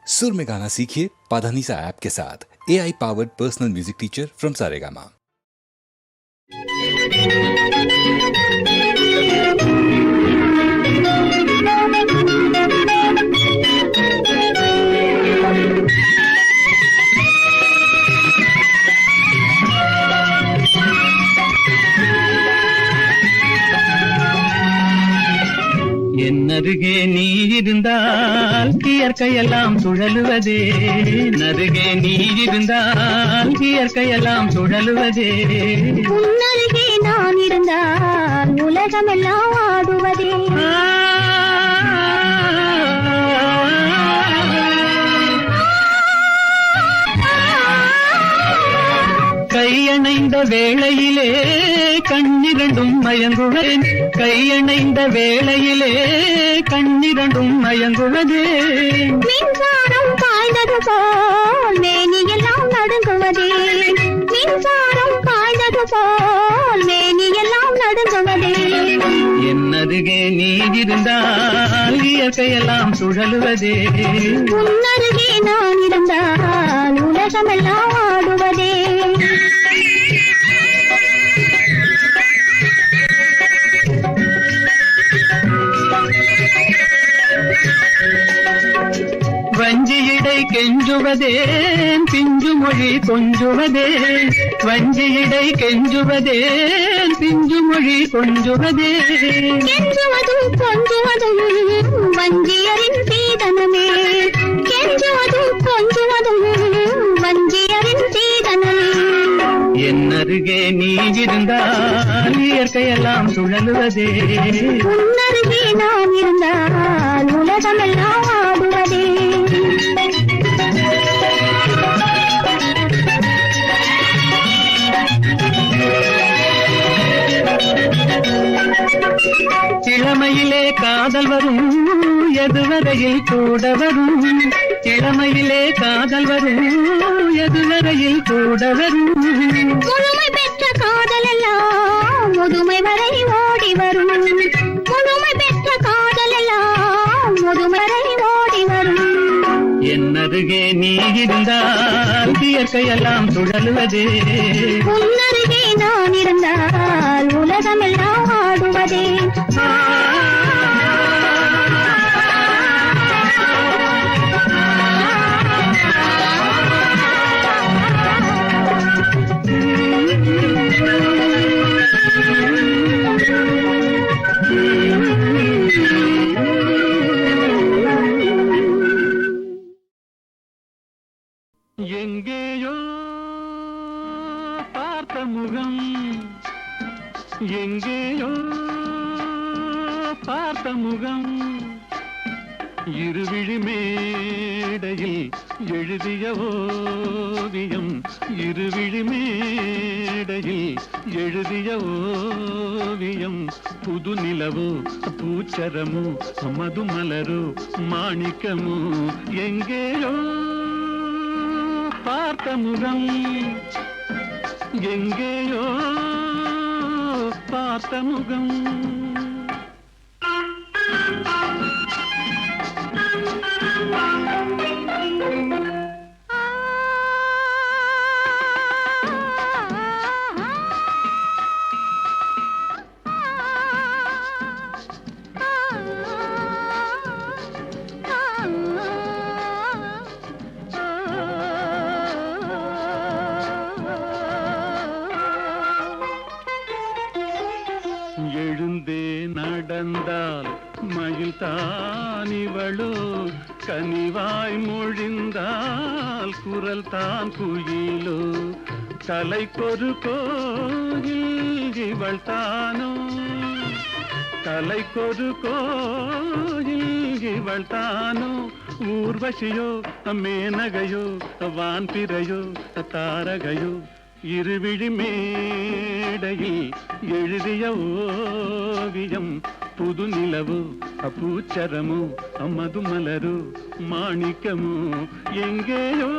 सुर में गाना सीखिए पाधानीसा ऐप के साथ। AI powered personal music teacher from Saregama. என்னருகே நீ இருந்தால் இயற்கையெல்லாம் சுழலுவதே, நருகே நீ இருந்தால் இயற்கையெல்லாம் சுழலுவதே. உன்னருகே நான் இருந்தால் உலகமெல்லாம் ஆடுவதே. கையணைந்த வேளையிலே கண்ணிரண்டும் மயங்குவேன், கையணைந்த வேளையிலே கண்ணிரண்டும் மயங்குவதே. மின்சாரம் பாய்ந்தது போல் மேனியெல்லாம் நடுங்குவதே, மின்சாரம் பாய்ந்தது போல் மேனியெல்லாம் நடுங்குவதே. என்னருகே நீ இருந்தால் இயற்கையெல்லாம் சுழலுவதே. உன்னருகே நான் இருந்தால் உலகமெல்லாம் ஆடுவதே. வஞ்சியிடை கெஞ்சுவதேன் பிஞ்சு மொழி கொஞ்சுவதே, வஞ்சியிடை கெஞ்சுவதேன் பிஞ்சு மொழி கொஞ்சுவதே. கெஞ்சுவதும் கொஞ்சுவதும் வஞ்சியரின் சீதனமே, கெஞ்சுவதும் கொஞ்சுவதும் வஞ்சியரின் சீதனமே. என்னருகே நீ இருந்தால் இயற்கையெல்லாம் சுழலுவதே. உன்னருகே நான் இருந்தால் உலகமெல்லாம் ஆடுவதே. இளமையிலே காதல் வரும் எதுவரையில் கூட வரும், இளமையிலே காதல் வரும் எதுவரையில் கூட வரும். முழுமை பெற்ற காதல் எல்லாம் முதுமை வரை ஓடி வரும், முழுமை பெற்ற காதல் எல்லாம் முதுமை வரை ஓடி வரும். என்னருகே நீ இருந்தால் இயற்கையெல்லாம் சுழலுவதே. உன்னருகே நான் இருந்தால் உலகமெல்லாம் ஆடுவதே. எங்கேயோ பார்த்த முகம், எங்கேயோ பார்த்த முகம், இருவிழி மேடையில் எழுதிய ஓவியம், இருவிழி மேடையில் எழுதிய ஓவியம். புது நிலவோ பூச்சரமோ மதுமலரோ மாணிக்கமோ, எங்கேயோ பார்த்த முகம், எங்கேயோ பார்த்த முகம். எழுந்தே நடந்தால் மயில் தான் இவளோ, கனிவாய் மொழிந்தால் குரல் தான் குயிலோ. கலைக்கொரு கோயில் இவள் தானோ, கலைக்கொரு கோயில் இவள் தானோ. ஊர்வசியோ மேனகையோ வான்பிறையோ தாரகையோ, இருவிழி மேடையில் எழுதிய ஓவியம். புது நிலவோ பூச்சரமோ மதுமலரோ மாணிக்கமோ, எங்கேயோ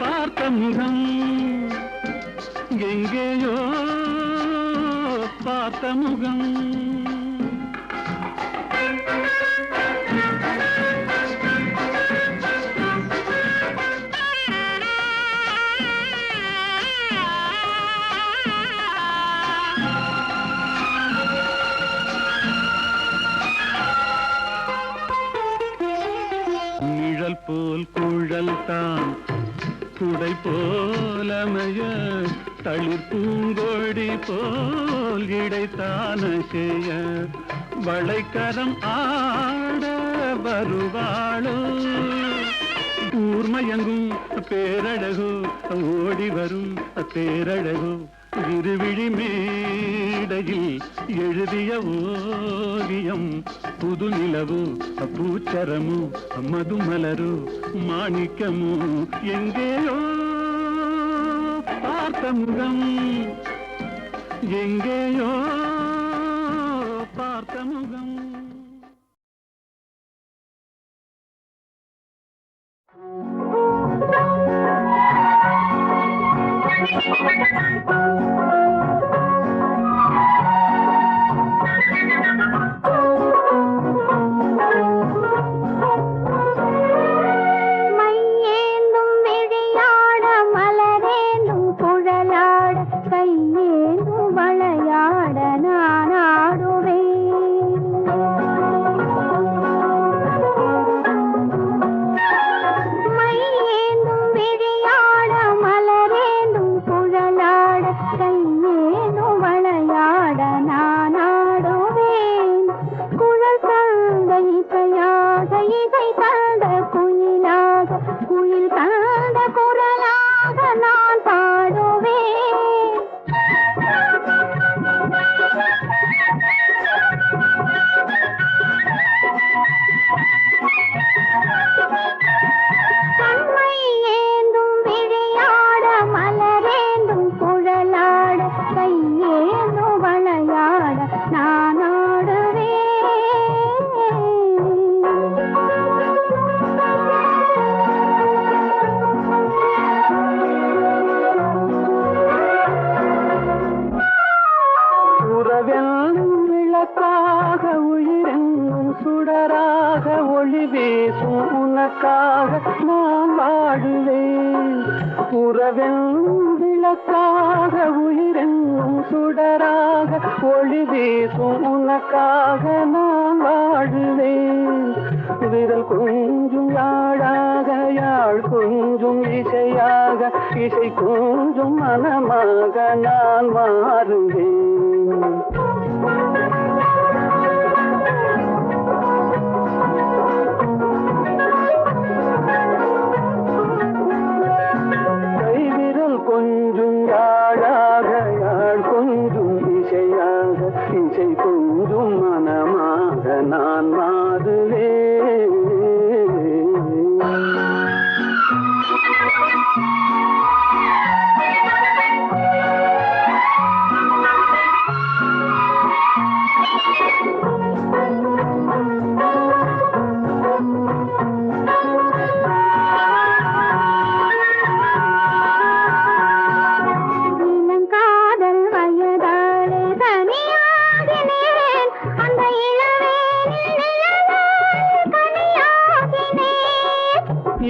பார்த்த முகம், எங்கேயோ பார்த்த முகம். குழல் போல் குழல் தான் குடை போலமைய தளிர் பூங்கொடி போல் இடைத்தான செய்ய வளைக்கரம் ஆட வருவாளோ ஊர்மயங்கும் பேரழகோ ஓடி வரும் பேரழகோ இருவிழி மேடையில் எழுதிய ஓவியம் புது நிலவு பூச்சரமு மதுமலரு மாணிக்கமோ எங்கேயோ பார்த்த முகம் எங்கேயோ பார்த்த முகம் இசை கொஞ்சம் மனமாக நான் மாறுவேன். கைவிரல் கொஞ்சம் யாழாக, யாழ் கொஞ்சம் இசையாக, இசை கொஞ்சம் மனமாக நான் மாறுவேன்.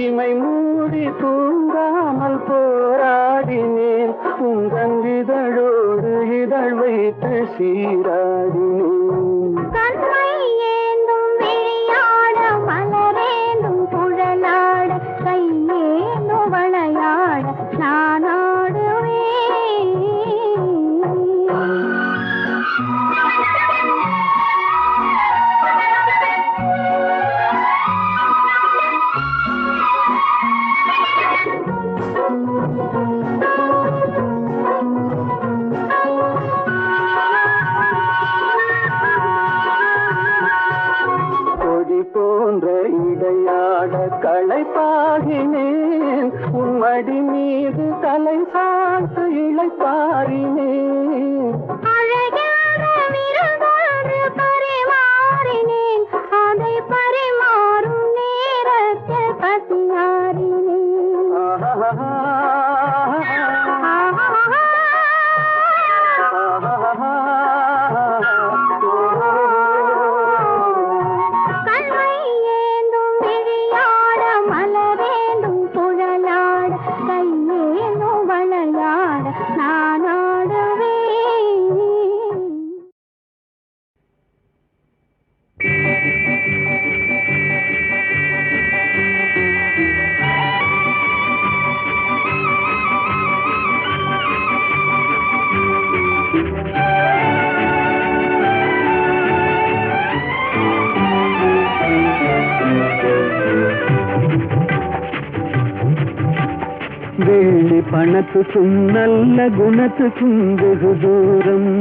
இமை மூடி தூங்காமல் போராடினேன், உங்கள் இதழோடு இதழ் வைத்து சீராடினேன். கண்மை ஏந்தும் விளையாட, மலரேந்தும் குழலாட, கையேந்தும் வளையாட நான் ஆடுவேன். போன்ற இடையாட களைப்பாகினேன், உன்மடி மீது தலை சாத்து இளைப்பாரினேன். அழகான விருந்தோடு பரிமாறினேன், அதை பரிமாறும் நேரத்தில் பசியாறினேன். வெள்ளி பணத்துக்கும் நல்ல குணத்துக்கும் வெகு தூரம்,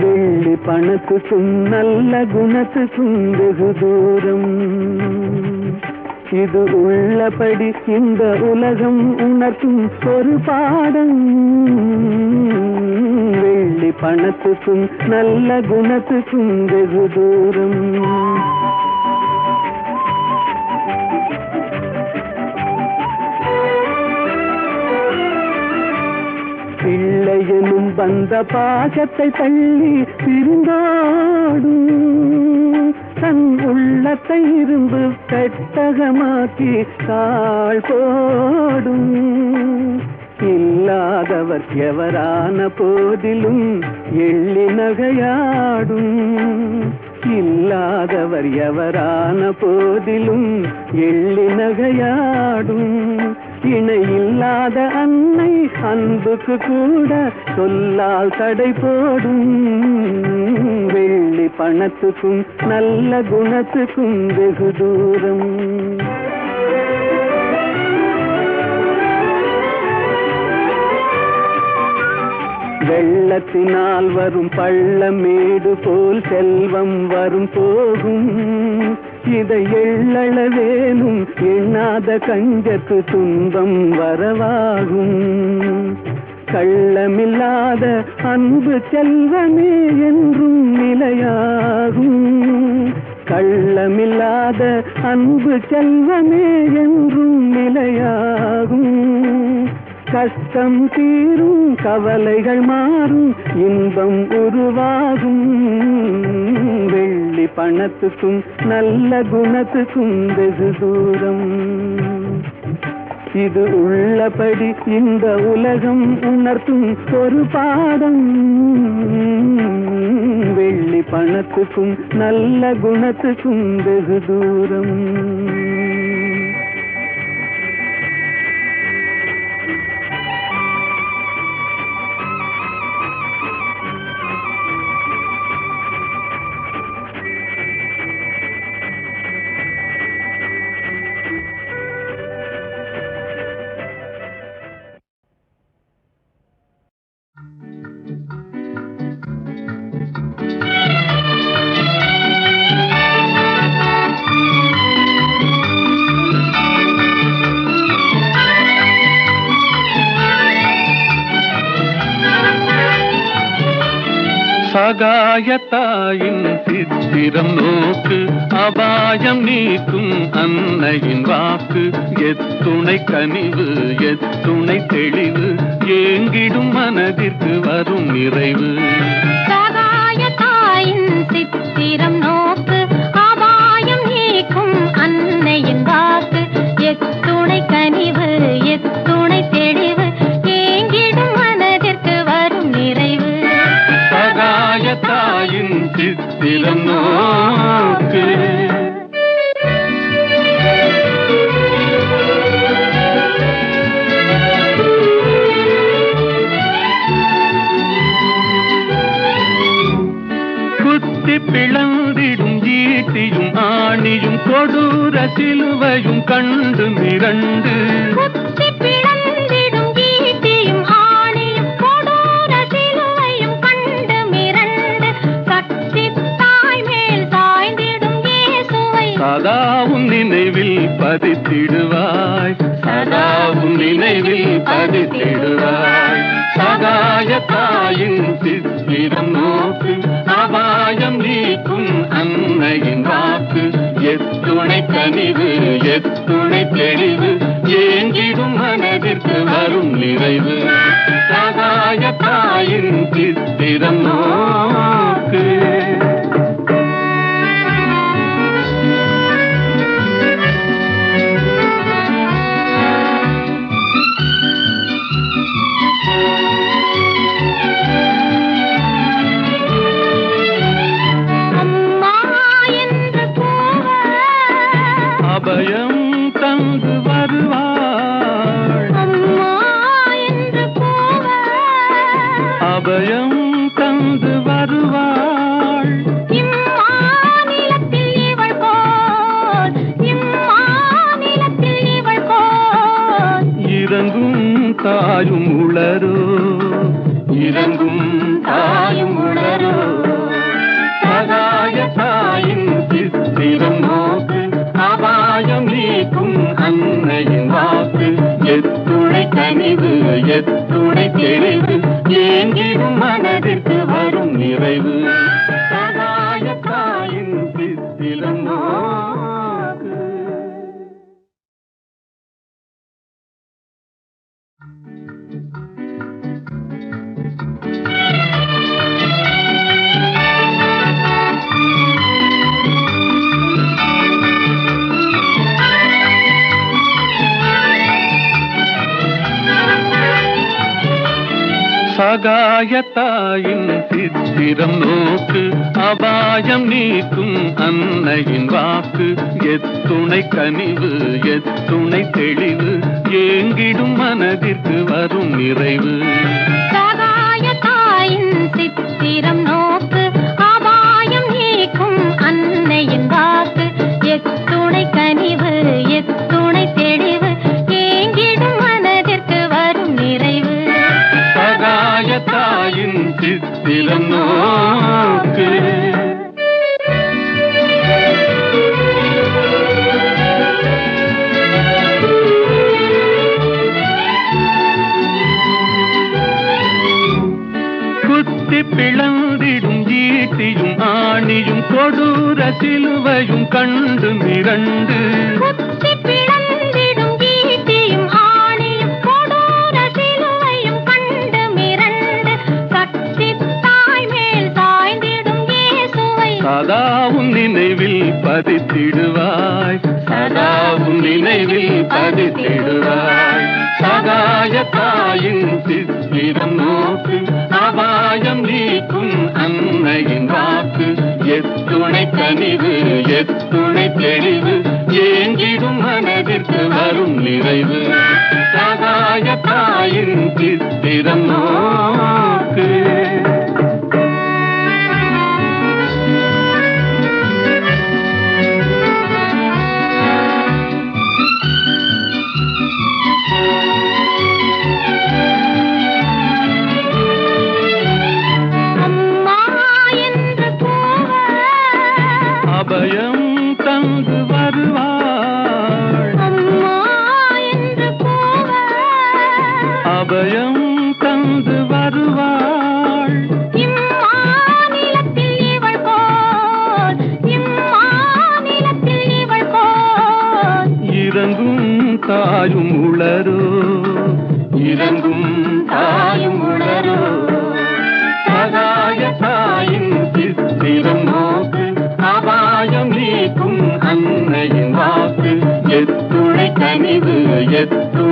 வெள்ளி பணத்துக்கும் நல்ல குணத்துக்கும் வெகு தூரம். இது உள்ளபடி இந்த உலகம் உணர்த்தும் ஒரு பாடம். வெள்ளி பணத்துக்கும் நல்ல குணத்துக்கும் வெகு தூரம். பிள்ளையனும் வந்த பாசத்தை தள்ளி பிரிந்தோடும், தன் உள்ளத்தை இரும்பு பெட்டகமாக்கி தாழ் போடும். இல்லாதவர் எவரான போதிலும் எள்ளி நகையாடும், இல்லாதவர் எவரான போதிலும் எள்ளி நகையாடும். இணையில்லாத அன்னை அன்புக்கு கூட சொல்லால் தடை போடும். வெள்ளி பணத்துக்கும் நல்ல குணத்துக்கும் வெகு தூரம். வெள்ளத்தினால் வரும் பள்ளமேடு போல் செல்வம் வரும் போகும். இதை எள்ளளவேனும் எண்ணாத கஞ்சத்து துன்பம் வரவாகும். கள்ளமில்லாத அன்பு செல்வமே என்றும் நிலையாகும். கள்ளமில்லாத அன்பு செல்வமே என்றும் நிலையாகும். கஷ்டம் தீரும் கவலைகள் மாறும் இன்பம் உருவாகும். வெள்ளி பணத்துக்கும் நல்ல குணத்துக்கும் வெகு தூரம். இது உள்ளபடி இந்த உலகம் உணர்த்தும் ஒரு பாடம். வெள்ளி பணத்துக்கும் நல்ல குணத்துக்கும் வெகு தூரம். சகாயத்தாயின் சித்திரம் நோக்கு, அபாயம் நீக்கும் அன்னையின் வாக்கு. எத்துணை கனிவு எத்துணை தெளிவு, ஏங்கிடும் மனதிற்கு வரும் நிறைவு. சகாயத்தாயின் சித்திரம் நோக்கு, அபாயம் நீக்கும் அன்னையின் வாக்கு. எத்துணை கனிவு எத்துணை தெளிவு, ஏங்கிடும் மனதிற்கு வரும் நிறைவு. சகாயத்தாயின் சித்திரம் நோக்கு. குத்தி பிளந்திடும் ஈட்டியும் ஆணியும் கொடூர சிலுவையும் கண்டு மிரண்டு. குத்தி பிளந்திடும் ஈட்டியும் ஆணியும் கொடூர சிலுவையும் கண்டு மிரண்டு. சக்தி தாய் மேல் சாய்ந்திடும் இயேசுவை சதாவும் நினைவில் பதித்திடுவாய், சதாவும் நினைவில் பதித்திடுவாய். சகாயத்தாயின் சித்திரம் நோக்கு, அபாயம் நீக்கும் அன்னையின் வாக்கு. எத்துணை கனிவு எத்துணை தெளிவு, ஏங்கிடும் மனதிற்கு வரும் நிறைவு. சகாயத்தாயின் சித்திரம் நோக்கு. அபயம் தந்து வருவாள், அம்மா என்று கூவ. அபயம் தந்து வருவாள். இம்மாநிலத்தில் இவள் போல் தாயும் உளரோ இறங்கும் தாயும் உளரோ சகாய தாயின் சித்திரம் நோக்கு அபாயம் நீக்கும் அன்னையின் வாக்கு எத்துணை கனிவு எத்துணை தெளிவு ஏங்கிடும் மனதிற்கு வரும் நிறைவு சகாய தாயின் சித்திரம் நோக்கு. சகாய தாயின் சித்திரம் நோக்கு அபாயம் நீக்கும் அன்னையின் வாக்கு எத்துணை கனிவு எத்துணை தெளிவு ஏங்கிடும் மனதிற்கு வரும் நிறைவு சகாய தாயின் சித்திரம் நோக்கு அபாயம் நீக்கும் அன்னையின் வாக்கு எத்துணை கனிவு எத்துணை தெளிவு ஏங்கிடும் மனதிற்கு வரும் நிறைவு சகாய தாயின் சித்திரம் நோக்கு. குத்தி பிளந்திடும் ஈட்டியும் ஆணியும் கொடூர சிலுவையும் கண்டு மிரண்டு குத்தி பிளந்திடும் ஈட்டியும் ஆணியும் கொடூர சிலுவையும் கண்டு மிரண்டு சக்தி தாய் மேல் சாய்ந்திடும் இயேசுவை சதாவும் நினைவில் பதித்திடுவாய் சதாவும் நினைவில் பதித்திடுவாய் சகாய தாயின் சித்திரம் நோக்கு அபாயம் நீக்கும் அன்னையின் வாக்கு எத்துணை கனிவு எத்துணை தெளிவு ஏங்கிடும் மனதிற்கு வரும் நிறைவு சகாய தாயின் சித்திரம் நோக்கு. அபயம் தந்து வருவாள் அம்மா என்று கூவ அபயம் தந்து வருவாள் இம்மாநிலத்தில் இவள் போல் இம்மாநிலத்தில் இவள் போல் இறங்கும் தாயும் உளரோ இறங்கும் தாயும் உளரோ சகாய தாயின் சித்திரம் நோக்கு அபாயம் நீக்கும் அன்னையின் வாக்கு எத்துணை கனிவு எத்து